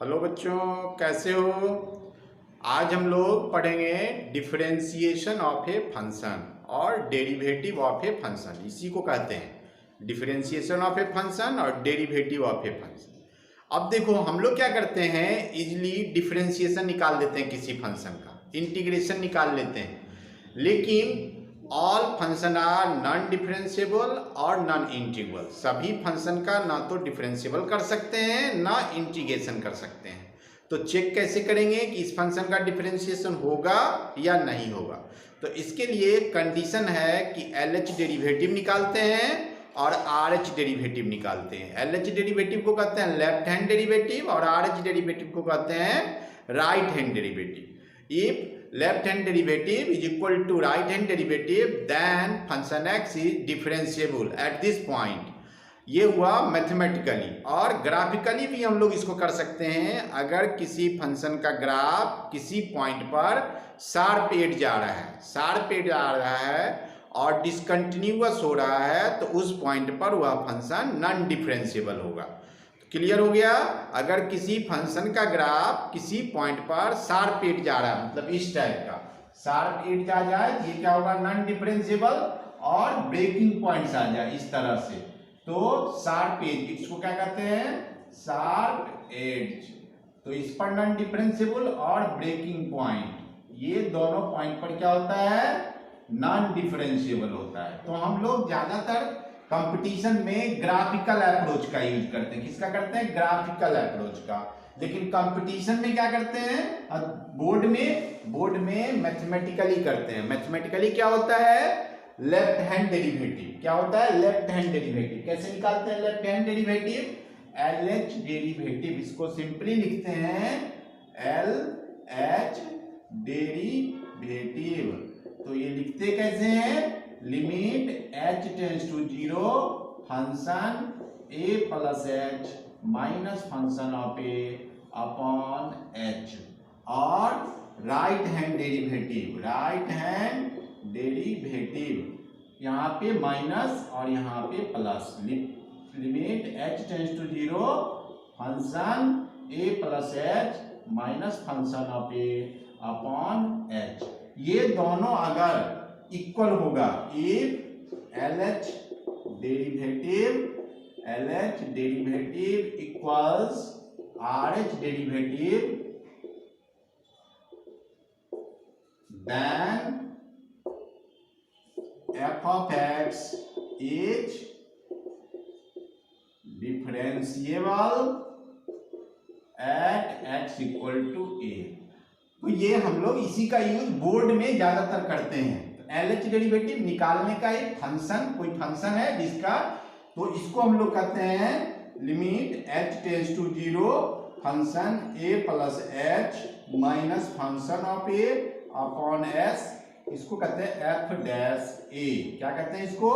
Hello बच्चों, कैसे हो। आज हम लोग पढ़ेंगे डिफरेंशिएशन ऑफ ए फंक्शन और डेरिवेटिव ऑफ ए फंक्शन। इसी को कहते हैं डिफरेंशिएशन ऑफ ए फंक्शन और डेरिवेटिव ऑफ ए फंक्शन। अब देखो, हम लोग क्या करते हैं, इजली डिफरेंशिएशन निकाल लेते हैं किसी फंक्शन का, इंटीग्रेशन निकाल लेते हैं, लेकिन all function are non differentiable और नॉन इंटीग्रेबल। सभी फंक्शन का ना तो डिफरेंशिएबल कर सकते हैं ना इंटीग्रेशन कर सकते हैं। तो चेक कैसे करेंगे कि इस फंक्शन का डिफरेंशिएशन होगा या नहीं होगा। तो इसके लिए कंडीशन है कि LH डेरिवेटिव निकालते हैं और RH डेरिवेटिव निकालते हैं। LH डेरिवेटिव को कहते हैं लेफ्ट हैंड डेरिवेटिव और RH डेरिवेटिव को कहते हैं right hand derivative. If left hand derivative is equal to right hand derivative then function x is differentiable at this point। ये हुआ मैथमेटिकली। और ग्राफिकली भी हम लोग इसको कर सकते हैं। अगर किसी फंक्शन का ग्राफ किसी पॉइंट पर शार्प एज जा रहा है, शार्प एज आ रहा है और डिसकंटिन्यूअस हो रहा है, तो उस पॉइंट पर वह फंक्शन नॉन डिफरेंशिएबल होगा। क्लियर हो गया। अगर किसी फंक्शन का ग्राफ किसी पॉइंट पर शार्प एज जा रहा है, मतलब इस टाइप का शार्प एज आ जाए, ये क्या होगा, नॉन डिफरेंशिएबल। और ब्रेकिंग पॉइंट्स आ जाए इस तरह से, तो शार्प एज, इसको क्या कहते हैं, शार्प एज। तो इस पर नॉन डिफरेंशिएबल और ब्रेकिंग पॉइंट, ये दोनों पॉइंट पर क्या होता है, नॉन डिफरेंशिएबल होता है। तो हम लोग ज्यादातर कंपटीशन में ग्राफिकल अप्रोच का यूज करते हैं। किसका करते हैं, ग्राफिकल अप्रोच का। लेकिन कंपटीशन में क्या करते हैं, बोर्ड में मैथमेटिकली करते हैं। मैथमेटिकली क्या होता है, लेफ्ट हैंड डेरिवेटिव। क्या होता है, लेफ्ट हैंड डेरिवेटिव। कैसे निकालते हैं left hand derivative, LH derivative. इसको सिंपली लिखते हैं LH डेरिवेटिव। तो ये लिखते कैसे हैं, limit h tends to 0 function a plus h minus function of a upon h। और right hand derivative, right hand derivative यहाँ पे माइनस और यहाँ पे plus. Limit h tends to 0 function a plus h minus function of a upon h। ये दोनों अगर equal होगा, if LH derivative equals RH derivative, then f of x is differentiable at x equal to a। तो ये हम लोग इसी का यूज बोर्ड में ज्यादातर करते हैं। LH डेरिवेटिव निकालने का एक फंक्शन, कोई फंक्शन है जिसका, तो इसको हम लोग कहते हैं limit h tends to 0 function a plus h minus function of a upon s। इसको कहते हैं f डैश a। क्या कहते हैं इसको,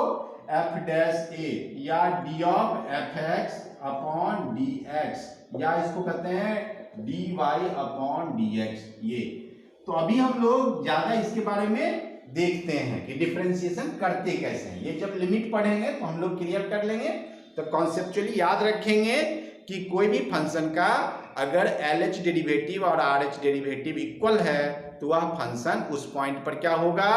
f डैश a, या d of fx upon dx, या इसको कहते हैं dy अपॉन dx। ये तो अभी हम लोग ज्यादा इसके बारे में देखते हैं कि डिफरेंशिएशन करते कैसे हैं। ये जब लिमिट पढ़ेंगे तो हम लोग क्लियर कर लेंगे। तो कॉन्सेप्चुअली याद रखेंगे कि कोई भी फंक्शन का अगर LH डेरिवेटिव और RH डेरिवेटिव इक्वल है तो वह फंक्शन उस पॉइंट पर क्या होगा,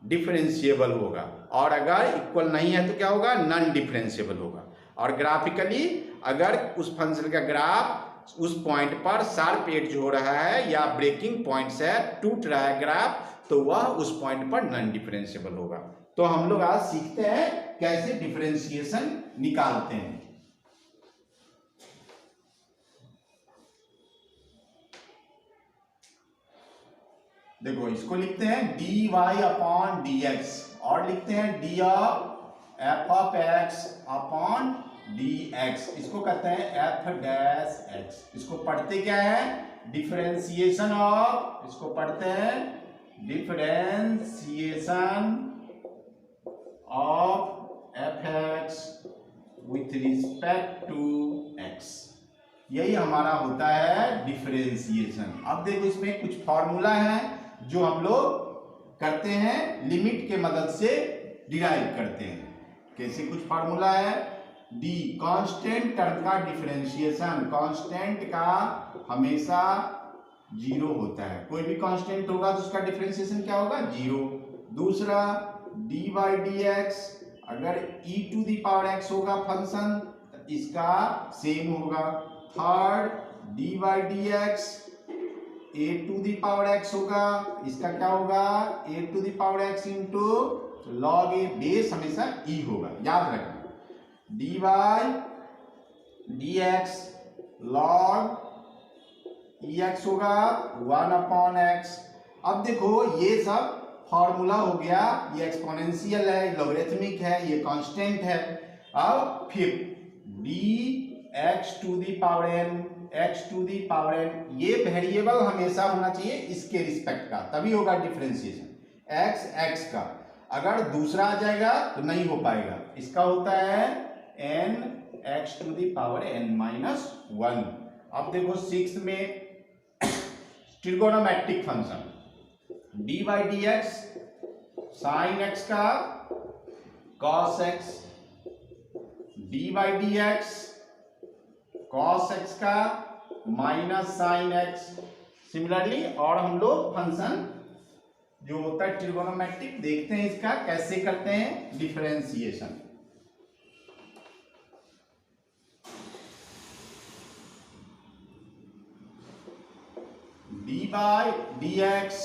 डिफरेंशिएबल होगा। और अगर इक्वल नहीं है तो क्या होगा, नॉन डिफरेंशिएबल होगा। और ग्राफिकली अगर उस फंक्शन का ग्राफ उस पॉइंट पर शार्प एज हो रहा है या ब्रेकिंग पॉइंट से टूट रहा है ग्राफ, तो वह उस पॉइंट पर नॉन डिफरेंशिएबल होगा। तो हम लोग आज सीखते हैं कैसे डिफरेंशिएशन निकालते हैं। देखो, इसको लिखते हैं dy अपॉन dx और लिखते हैं d of f of x upon dx। इसको कहते हैं f डैश x। इसको पढ़ते क्या है, डिफरेंशिएशन ऑफ, इसको पढ़ते हैं differentiation of fx with respect to x। यही हमारा होता है डिफरेंशिएशन। अब देखो, इसमें कुछ फॉर्मूला है जो हम लोग करते हैं, लिमिट के मदद से डिराइव करते हैं। कैसे कुछ फार्मूला है, डी कांस्टेंट टर्म का डिफरेंशिएशन, कांस्टेंट का हमेशा जीरो होता है, कोई भी कांस्टेंट होगा तो उसका डिफरेंशिएशन क्या होगा, जीरो। दूसरा डी बाई डी एक्स, अगर e to the power x होगा फंक्शन तो इसका सेम होगा। Third D by D X A to the power x होगा, इसका क्या होगा, A to the power x into log A, base हमेशा e होगा, याद रखना। D by D X log E X होगा 1/x। अब देखो ये सब फॉर्मूला हो गया, ये एक्सपोनेंशियल है, लॉगरिथमिक है, ये कांस्टेंट है। अब फिर d x to the power n, x to the power n, ये वेरिएबल हमेशा होना चाहिए इसके रिस्पेक्ट का, तभी होगा डिफरेंशिएशन। एक्स एक्स का अगर दूसरा आ जाएगा तो नहीं हो पाएगा। इसका होता है N x to the power N minus one. अब देखो 6 में trigonometric function D by D x sine X का cos X, D by D X cos X का माइनस साइन एक्स। सिमिलरली और हम लोग फंक्शन जो होता है ट्रिगोनोमेट्रिक देखते हैं, इसका कैसे करते हैं differentiation. D by D X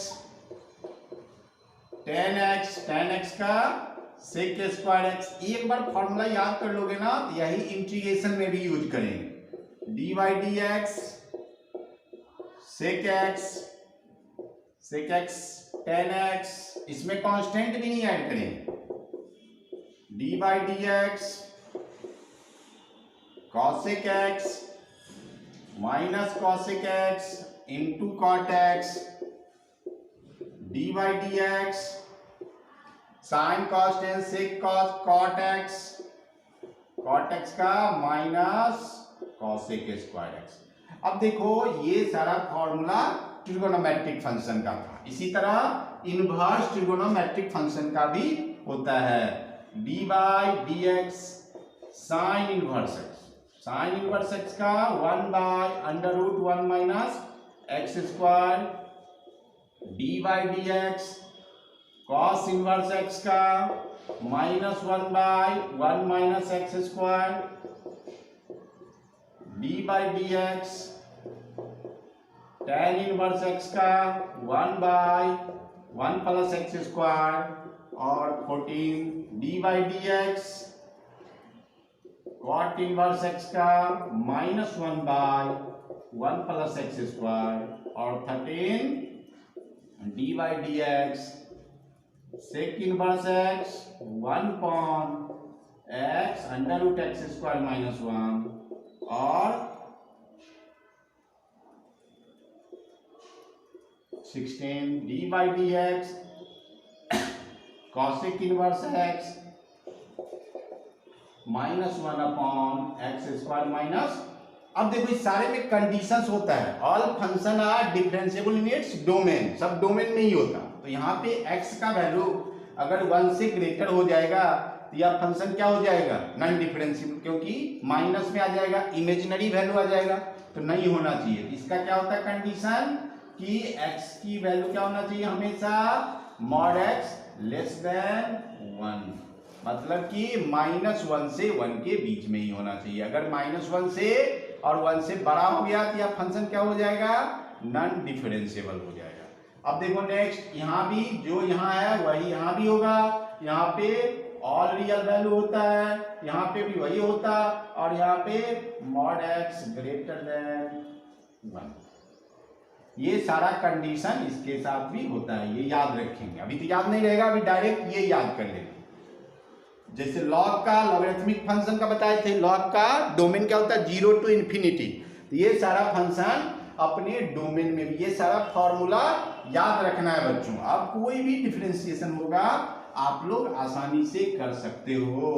tan x का सेक स्क्वायर एक्स, एक बार फॉर्मूला याद कर लोगे ना तो यही इंटीग्रेशन में भी यूज करेंगे। D by D x sec x tan x, इसमें कांस्टेंट भी नहीं ऐड करेंगे। D by D x cosec x minus cosec x into cot x, D by D x sine cos tan sec cos cot x का minus cosec square x. अब देखो ये सारा formula trigonometric function का था। इसी तरह इनवर्स ट्रिगोनोमेट्रिक फंक्शन का भी होता है। D by D x sine inverse X का 1 by under root 1 minus X square, D by D X cos inverse X का minus 1 by 1 minus X square, D by D X tan inverse X का 1 by 1 plus X square और 14 D by D X cot inverse X का minus 1 by 1 plus X square और 13 D by D x sec inverse x 1 upon x under root x square minus 1 और 16 d by D x cosec inverse x minus 1 upon x square minus. अब देखो इस सारे में conditions होता है, all function are differentiable in its domain, सब domain में ही होता। तो यहाँ पे x का वैल्यू अगर 1 से ग्रेटर हो जाएगा तो यह फंक्शन क्या हो जाएगा, नॉन डिफरेंशिएबल, क्योंकि माइनस में आ जाएगा, इमेजिनरी वैल्यू आ जाएगा, तो नहीं होना चाहिए। इसका क्या होता है कंडीशन कि x की वैल्यू क्या होना चाहिए हमेशा मॉड x लेस देन 1, मतलब कि -1 से 1 के बीच में ही होना चाहिए। अगर -1 से और 1 से बड़ा हो गया तो यह फंक्शन क्या हो जाएगा, नॉन डिफरेंशिएबल हो जाएगा। अब देखो नेक्स्ट, यहाँ भी जो यहाँ है वही यहाँ भी होगा, यहाँ पे ऑल रियल वैल्यू होता है, यहाँ पे भी वही होता, और यहाँ पे मॉड x ग्रेटर देन 1। ये सारा कंडीशन इसके साथ भी होता है, ये याद रखेंगे। अभी तो याद नहीं रहेगा, अभी डायरेक्ट ये याद कर लेंगे। जैसे लॉग का लॉगरिथमिक फंक्शन का बताए थे, लॉग का डोमेन क्या होता है 0 to इन्फिनिटी, तो ये सारा फंक्शन अपने डोमेन में भी, ये सारा फॉर्मूला याद रखना है बच्चों। अब कोई भी डिफरेंशिएशन होगा आप लोग आसानी से कर सकते हो।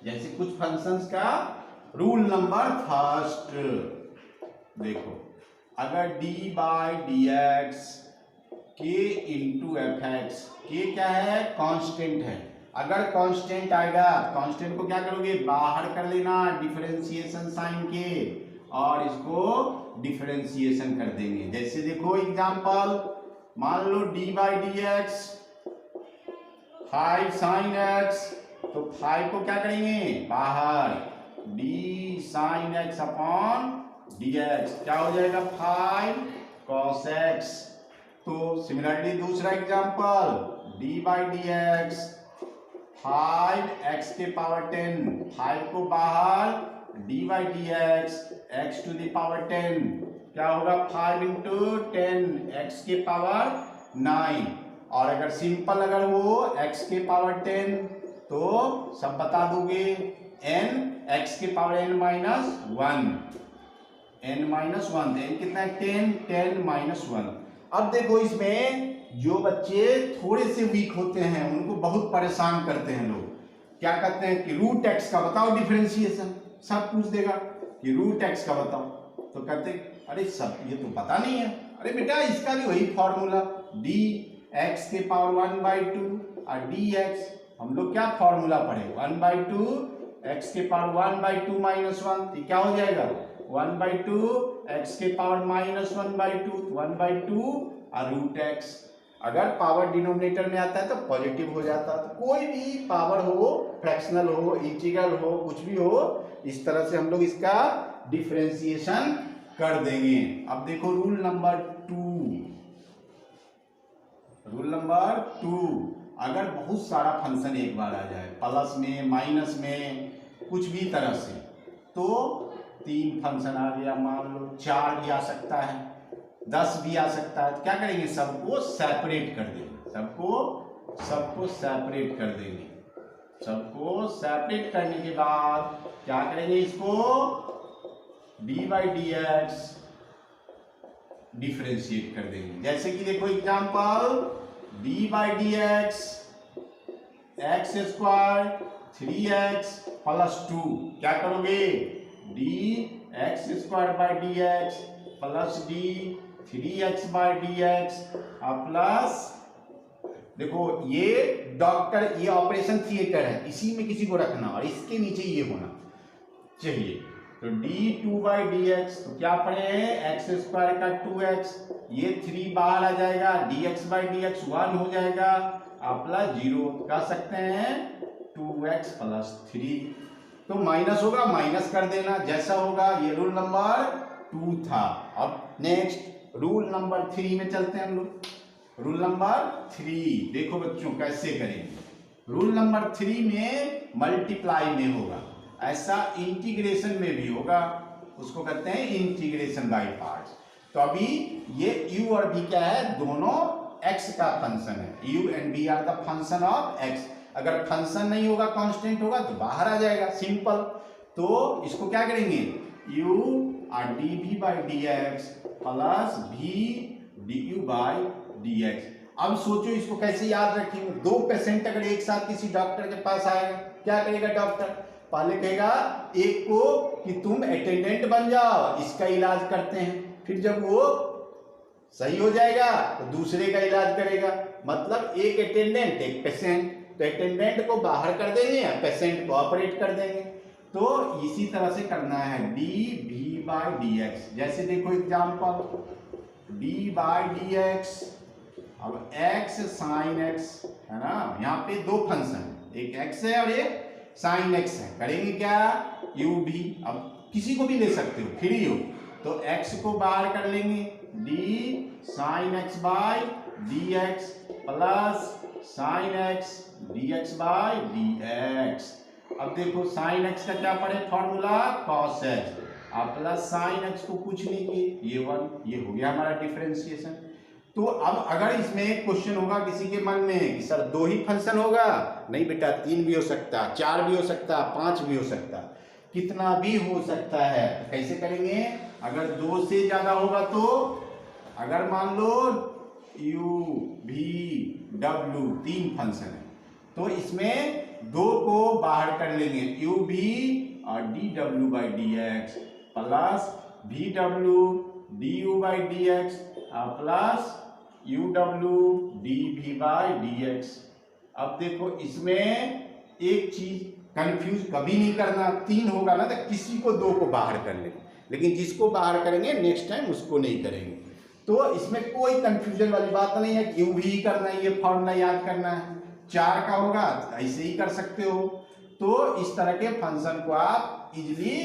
जैसे कुछ फंक्शंस का रूल नंबर फर्स्ट देखो, अगर d बाई डी एक्स के इंटू एफ एक्स, के क्या है कांस्टेंट है, अगर कांस्टेंट आएगा, कांस्टेंट को क्या करोगे, बाहर कर लेना डिफरेंशिएशन साइन के, और इसको डिफरेंशिएशन कर देंगे। जैसे देखो एग्जांपल, मान लो D by D X 5 sine X, तो 5 को क्या करेंगे बाहर, D sine X upon D X, क्या हो जाएगा 5 कॉस एक्स। तो सिमिलरली दूसरा example, D by D X 5 x के पावर 10, 5 को बाहर, D by D X X to the power 10, क्या होगा 5 इंटू 10 x के पावर 9। और अगर सिंपल अगर वो x के पावर 10, तो सब बता दोगे n x के power n minus 1, n minus 1, n कितना है 10, 10 माइनस 1। अब देखो इसमें जो बच्चे थोड़े से वीक होते हैं उनको बहुत परेशान करते हैं लोग, क्या कहते हैं कि रूट एक्स का बताओ डिफरेंशिएशन, सब पूछ देगा कि रूट एक्स का बताओ, तो कहते अरे सब ये तो पता नहीं है। अरे बेटा इसका भी वही फॉर्मूला, डी एक्स के पावर 1/2 और डी एक्स, हम लोग क्या फॉर्मूला पढ़े 1/2 एक्स के पावर 1/2 माइनस 1, तो क्या हो जाएगा 1/2 एक्स के पावर माइनस 1/2, 1/2 और रूट एक्स। अगर पावर डिनोमिनेटर में आता है तो पॉजिटिव हो जाता है। तो कोई भी पावर हो, फ्रैक्शनल हो, इंटीग्रल हो, कुछ भी हो, इस तरह से हम लोग इसका डिफरेंशिएशन कर देंगे। अब देखो रूल नंबर 2, रूल नंबर 2, अगर बहुत सारा फंक्शन एक बार आ जाए, प्लस में माइनस में कुछ भी तरह से, तो 3 फंक्शन आ गया, मान लो 4 भी आ सकता है, 10 भी आ सकता है, तो क्या करेंगे सबको सेपरेट कर देंगे, सबको सेपरेट कर देंगे। सबको सेपरेट करने के बाद क्या करेंगे, इसको D by D x differentiate कर देंगे। जैसे कि देखो example, D by D X x square 3x plus 2, क्या करोगे D x square by D x plus D 3x by D x plus, देखो ये डॉक्टर, ये ऑपरेशन थिएटर है, इसी में किसी को रखना और इसके नीचे ये होना चाहिए। तो d2 बाई डी एक्स, तो क्या पढ़े हैं एक्स स्क्वायर का 2x, ये 3 बाहर आ जाएगा, dx बाई डी एक्स 1 हो जाएगा प्लस 0, कह सकते हैं 2x प्लस 3। तो माइनस होगा, माइनस कर देना जैसा होगा। ये रूल नंबर 2 था। अब नेक्स्ट रूल नंबर 3 में चलते हैं हम लोग। रूल नंबर 3 देखो बच्चों कैसे करेंगे। रूल नंबर 3 में मल्टीप्लाई में होगा, ऐसा इंटीग्रेशन में भी होगा, उसको कहते हैं इंटीग्रेशन बाय पार्ट्स। तो अभी ये u और v क्या है, दोनों x का फंक्शन है। u and v are the function of x। अगर फंक्शन नहीं होगा, कांस्टेंट होगा तो बाहर आ जाएगा, सिंपल। तो इसको क्या करेंगे, u और dv by D x plus v du by D x. अब सोचो इसको कैसे याद रखेंगे। 2 पेशेंट अगर एक साथ किसी डॉक्टर के पास आएगा, क्या करेगा डॉक्टर, पहले कहेगा एक को कि तुम अटेंडेंट बन जाओ, इसका इलाज करते हैं, फिर जब वो सही हो जाएगा तो दूसरे का इलाज करेगा। मतलब एक अटेंडेंट एक पेशेंट, तो अटेंडेंट को बाहर कर देंगे, पेशेंट को ऑपरेट कर देंगे। तो इसी तरह से करना है d v by D x. जैसे देखो example, d by D x, अब x साइन x है ना, यहाँ पे 2 फंक्शन, एक x है और एक साइन x है। करेंगे क्या, u भी, अब किसी को भी ले सकते हो, फ्री हो, तो x को बाहर कर लेंगे, d sine x by D x plus sine x dx by D x. अब देखो साइन x का क्या पड़े फॉर्मूला, cos x, अब प्लस साइन x को कुछ नहीं किए, ये 1, ये हो गया हमारा डिफरेंशिएशन। तो अब अगर इसमें क्वेश्चन होगा किसी के मन में कि सर 2 ही फंक्शन होगा, नहीं बेटा 3 भी हो सकता, 4 भी हो सकता, 5 भी हो सकता, कितना भी हो सकता है। तो कैसे करेंगे, अगर 2 से ज्यादा होगा तो, अगर मान लो u v w 3 फंक्शन है, तो इसमें 2 को बाहर कर लेंगे, u v और dw by D x plus vw du by D x plus uw dv by dx। अब देखो इसमें एक चीज कंफ्यूज कभी नहीं करना, 3 होगा ना तो किसी को 2 को बाहर कर लेंगे, लेकिन जिसको बाहर करेंगे नेक्स्ट टाइम उसको नहीं करेंगे। तो इसमें कोई कंफ्यूजन वाली बात नहीं है कि यूं भी करना है, ये फॉर्मूला याद करना है। 4 का होगा तो ऐसे ही कर सकते हो। तो इस तरह के फंक्शन को आप इजिली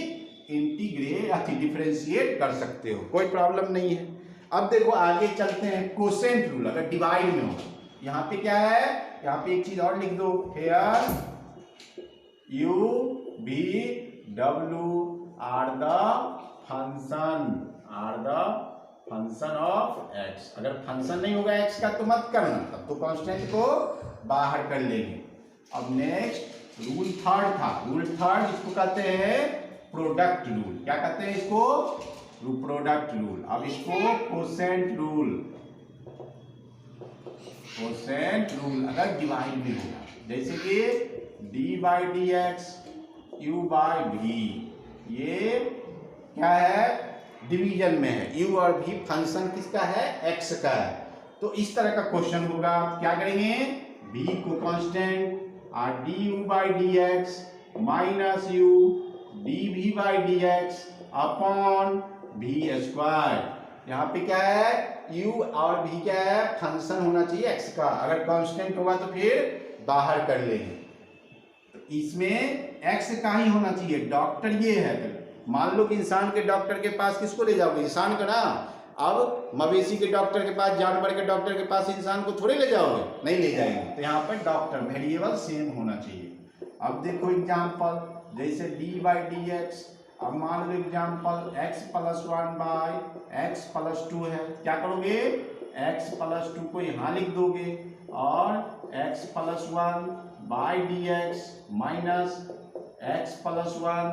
इंटीग्रेट डिफरेंशिएट कर सकते हो, कोई प्रॉब्लम नहीं है। अब देखो आगे चलते हैं, कोसेंट रूल अगर डिवाइड में हो, यहाँ पे क्या है, यहाँ पे एक चीज और लिख दो, here u v w are the function of x। अगर फंक्शन नहीं होगा x का तो मत करना, तब तो कांस्टेंट को बाहर कर लेंगे। अब नेक्स्ट रूल थर्ड था, रूल थर्ड इसको कहते हैं प्रोडक्ट रूल। क्या कहते हैं इसको, प्रोडक्ट रूल। अब इसको कोसेंट रूल, कोसेंट रूल अगर डिवाइड में होगा, जैसे कि d by D x you by भी, ये क्या है, डिवीजन में है, u और v फंक्शन किसका है, x का है। तो इस तरह का क्वेश्चन होगा, क्या करेंगे, v को कांस्टेंट और du by D x minus u dv by D x upon v square. यहाँ पे क्या है, u और v क्या है, फंक्शन होना चाहिए x का, अगर कांस्टेंट होगा तो फिर बाहर कर लेंगे। तो इसमें x का ही होना चाहिए। डॉक्टर ये है, मान लो कि इंसान के डॉक्टर के पास किसको ले जाओगे, इंसान का ना। अब मवेशी के डॉक्टर के पास, जानवर के डॉक्टर के पास इंसान को थोड़े ले जाओगे, नहीं ले जाएंगे। तो यहाँ पर डॉक्टर वेरिएबल सेम होना चाहिए। अब देखो एग्जांपल, जैसे d बाई डी एक्स, अब मान लो example x plus 1 by x plus 2 है, क्या करोगे, x प्लस 2 को यहाँ लिख दोगे और x plus 1 by D x minus x plus 1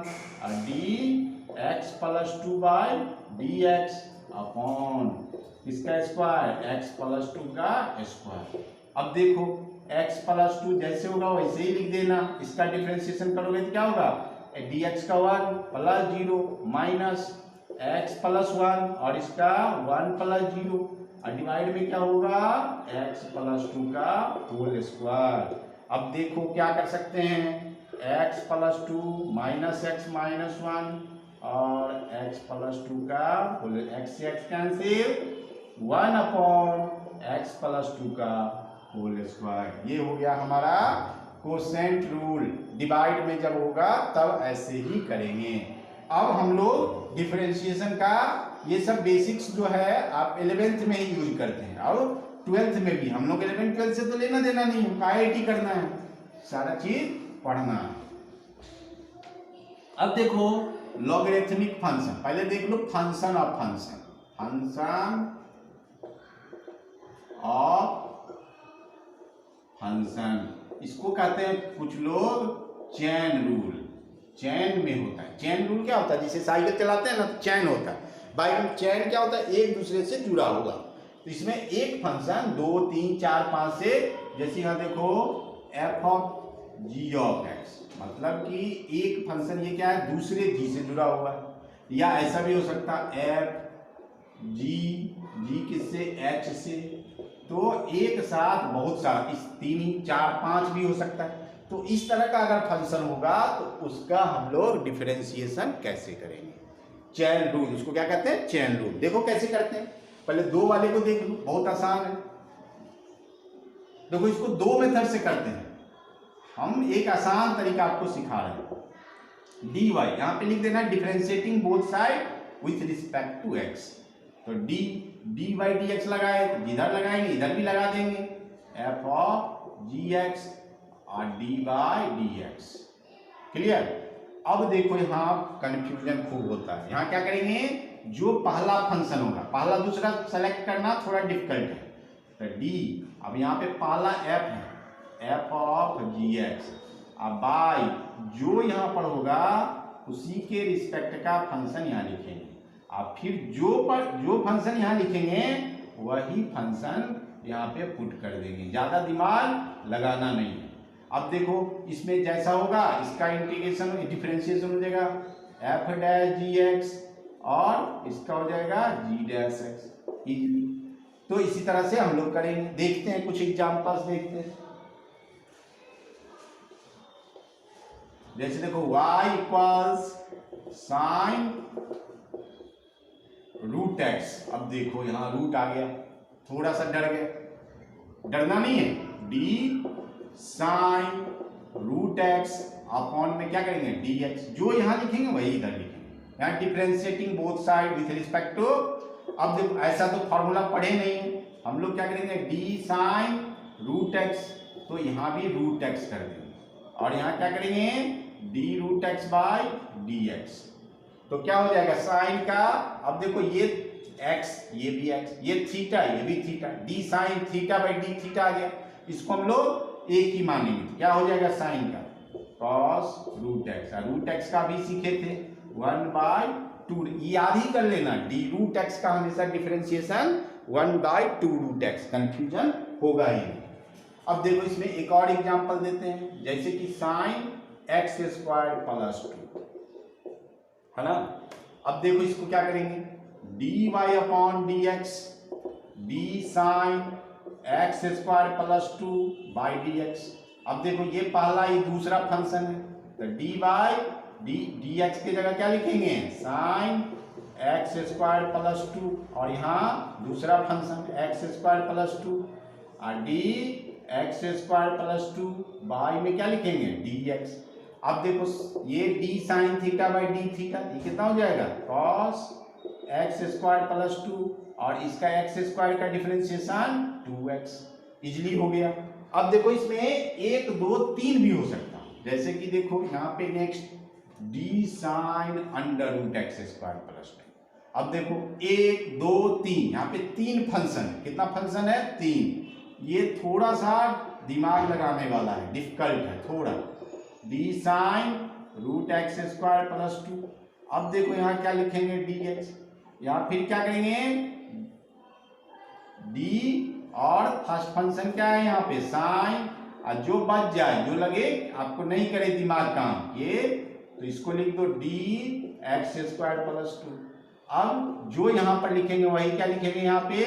D x plus 2 by D x upon इसका स्क्वायर x प्लस 2 का स्क्वायर। अब देखो x प्लस 2 जैसे होगा वैसे ही लिख देना, इसका डिफरेंशिएशन करोगे तो क्या होगा, dx का 1 प्लस 0 माइनस x प्लस 1 और इसका 1 प्लस 0 और डिवाइड में क्या होगा, x प्लस 2 का होल स्क्वायर। अब देखो क्या कर सकते हैं, x plus 2 minus x minus 1 और x प्लस 2 का होल, x से x cancel, 1 upon x plus 2 का होल स्क्वायर। ये हो गया हमारा कोसेंट रूल। डिवाइड में जब होगा तब ऐसे ही करेंगे। अब हम लोग डिफरेंशिएशन का ये सब बेसिक्स जो है आप 11th में ही यूज करते हैं, और 12th में भी। हम लोग 11th 12th से तो लेना देना नहीं, IIT करना है, सारा चीज पढ़ना है। अब देखो लॉगरिथमिक फंक्शन, पहले देख लो function of function, function of function, इसको कहते हैं कुछ लोग चेन रूल। चेन में होता है, चेन रूल क्या होता है, जैसे साइकिल चलाते हैं ना तो चेन होता है, बाइक में चेन क्या होता है, एक दूसरे से जुड़ा हुआ। तो इसमें एक फंक्शन 2 3 4 5 से, जैसे यहाँ देखो f of g of x, मतलब कि एक फंक्शन ये क्या है, दूसरे g से जुड़ा हुआ है। या ऐसा भी हो सकता है f g किससे, h से। तो एक साथ बहुत सारा, इस 3 4 5 भी हो सकता है। तो इस तरह का अगर फंक्शन होगा तो उसका हम लोग डिफरेंशिएशन कैसे करेंगे, चेन रूल, उसको क्या कहते हैं, चेन रूल। देखो कैसे करते हैं, पहले 2 वाले को देख लो, बहुत आसान है। देखो इसको 2 मेथड से करते हैं, हम एक आसान तरीका आपको सिखा रहे हैं। dy यहाँ पे लिख देना differentiating both side with respect to x। तो डी बाई डी एक्स लगाए तो इधर लगाएंगे, इधर भी लगा देंगे, f ऑफ जी एक्स और d by D x. Clear. अब देखो यहाँ कंफ्यूजन खूब होता है, यहाँ क्या करेंगे, जो पहला फंक्शन होगा, पहला दूसरा सेलेक्ट करना थोड़ा डिफिकल्ट है। तो डी, अब यहाँ पे पहला f है, f ऑफ जी एक्स, अब बाई जो यहाँ पर होगा उसी के रिस्पेक्ट का फंक्शन यहाँ लिखेंगे, आप फिर जो फंक्शन यहाँ लिखेंगे वही फंक्शन यहाँ पे पुट कर देंगे, ज्यादा दिमाग लगाना नहीं है। अब देखो इसमें जैसा होगा इसका इंटीग्रेशन डिफरेंशिएशन हो जाएगा f डैश जी एक्स और इसका हो जाएगा g डैश एक्स इजीली। तो इसी तरह से हम लोग करेंगे, देखते हैं कुछ एग्जांपल्स देखते हैं। जैसे देखो y equals sine root x. अब देखो यहां रूट आ गया, थोड़ा सा डर गए, डरना नहीं है। D sine root x upon में क्या करेंगे डी एक्स, जो यहां लिखेंगे वही इधर लिखेंगे। यहां differentiating both side with respect to. अब देखो ऐसा तो फॉर्मूला पढ़े नहीं है, हम लोग क्या करेंगे डी साइन रूट एक्स, तो यहां भी रूट एक्स कर देंगे और यहां क्या करेंगे d root x by d x. तो क्या हो जाएगा साइन का, अब देखो ये x ये भी x, ये थीटा ये भी theta, D sine theta by D theta आ गया। इसको हम लोग एक ही मानेंगे, क्या हो जाएगा साइन का cos root x. Root x का भी सीखे थे 1/2, याद ही कर लेना डी रूट एक्स का हमेशा डिफरेंशिएशन 1/2 रूट एक्स, कंफ्यूजन होगा ही नहीं। अब देखो इसमें एक और एग्जांपल देते हैं, जैसे कि साइन एक्स स्क्वायर प्लस 2 है ना। अब देखो इसको क्या करेंगे d y upon D x, d sine x square plus 2 by D x. अब देखो ये पहला ये दूसरा फंक्शन है, तो डी बाई डी एक्स की जगह क्या लिखेंगे साइन एक्स स्क्वायर प्लस 2 और यहाँ दूसरा फंक्शन एक्स स्क्वायर प्लस 2 और D x square plus 2 by में क्या लिखेंगे डी एक्स। अब देखो ये D sine theta by D theta ये कितना हो जाएगा कॉस एक्स स्क्वायर प्लस 2 और इसका एक्स स्क्वायर का डिफरेंशिएशन 2x, इजिली हो गया। अब देखो इसमें 1 2 3 भी हो सकता है, जैसे कि देखो यहाँ पे next d sine under root x square plus 2। अब देखो 1 2 3 यहाँ पे 3 फंक्शन, कितना फंक्शन है 3। ये थोड़ा सा दिमाग लगाने वाला है, डिफिकल्ट है थोड़ा। D sine root x square plus 2। अब देखो यहाँ क्या लिखेंगे डी एक्स, या फिर क्या करेंगे डी और फर्स्ट फंक्शन क्या है यहाँ पे साइन, और जो बच जाए जो लगे आपको नहीं करे दिमाग काम ये, तो इसको लिख दो डी एक्स स्क्वायर प्लस 2। अब जो यहाँ पर लिखेंगे वही क्या लिखेंगे यहाँ पे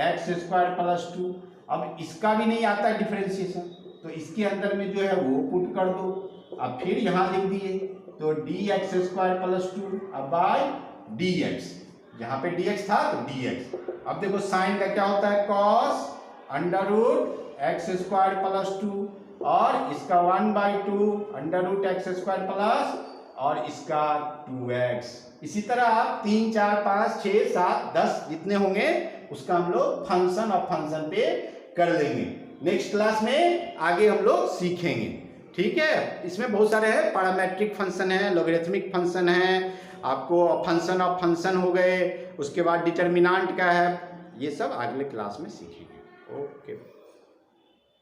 एक्स स्क्वायर प्लस 2। अब इसका भी नहीं आता डिफरेंशिएशन, तो इसके अंदर में जो है वो पुट कर दो। अब फिर यहाँ लिख दिए तो डी एक्स स्क्वायर प्लस 2 अब बाय डी एक्स, यहाँ पे डी एक्स था तो डी एक्स। अब देखो साइन का क्या होता है cos under root x square plus 2 और इसका 1/2 under root x square plus और इसका 2x। इसी तरह आप 3 4 5 6 7 10 जितने होंगे उसका हम लोग फंक्शन और फंक्शन पे कर लेंगे। नेक्स्ट क्लास में आगे हम लोग सीखेंगे, ठीक है। इसमें बहुत सारे हैं, पैरामेट्रिक फंक्शन है, लॉगरिथमिक फंक्शन है, आपको फंक्शन ऑफ फंक्शन हो गए, उसके बाद डिटर्मिनेंट का है, ये सब अगले क्लास में सीखेंगे। ओके।